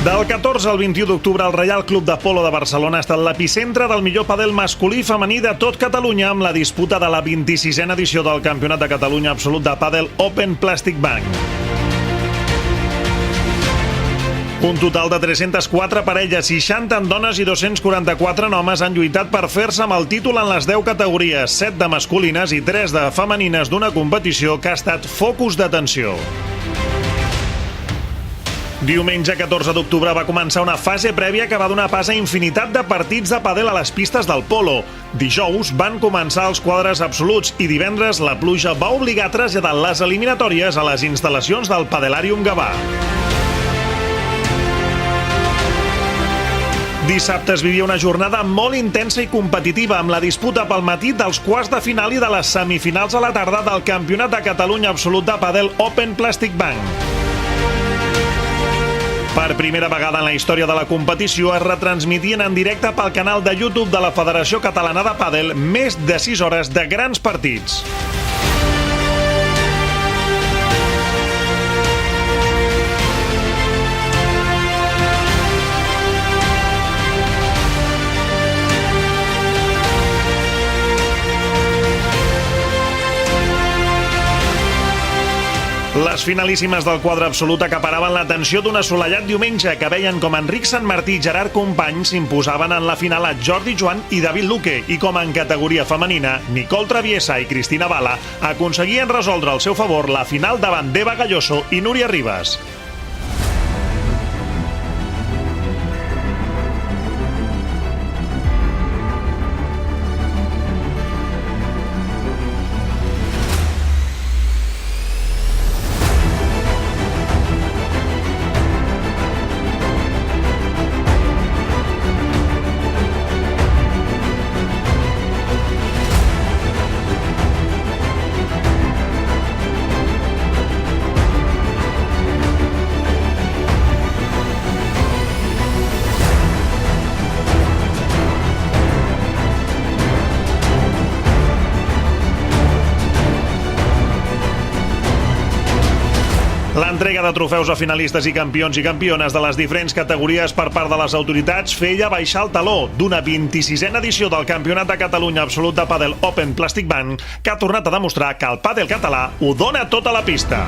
Del 14 al 21 d'octubre, el Reial Club de Polo de Barcelona ha estat l'epicentre del millor pàdel masculí i femení de tot Catalunya amb la disputa de la 26a edició del Campionat de Catalunya Absolut de Pàdel Open Plastic Bank. Un total de 304 parelles, 60 en dones i 244 en homes han lluitat per fer-se amb el títol en les 10 categories, 7 de masculines i 3 de femenines d'una competició que ha estat focus d'atenció. Diumenge 14 d'octubre va començar una fase prèvia que va donar pas a infinitat de partits de pàdel a les pistes del Polo. Dijous van començar els quadres absoluts i divendres la pluja va obligar a traslladar les eliminatòries a les instal·lacions del Padelàrium Gavà. Dissabte es vivia una jornada molt intensa i competitiva amb la disputa pel matí dels quarts de final i de les semifinals a la tarda del Campionat de Catalunya Absolut de Pàdel Open Plastic Bank. Per primera vegada en la història de la competició es retransmitien en directe pel canal de YouTube de la Federació Catalana de Pàdel més de 6 hores de grans partits. Les finalíssimes del quadre absolut acaparaven l'atenció d'un assolellat diumenge que veien com Enric Santmartí i Gerard Company s'imposaven en la final a Jordi Joan i David Luque i com en categoria femenina, Nicole Traviesa i Cristina Bala aconseguien resoldre al seu favor la final davant d'Eva Galloso i Núria Ribas. L'entrega de trofeus a finalistes i campions i campiones de les diferents categories per part de les autoritats feia baixar el taló d'una 26a edició del Campionat de Catalunya Absolut de Pàdel Open Plastic Bank que ha tornat a demostrar que el pàdel català ho dona tota la pista.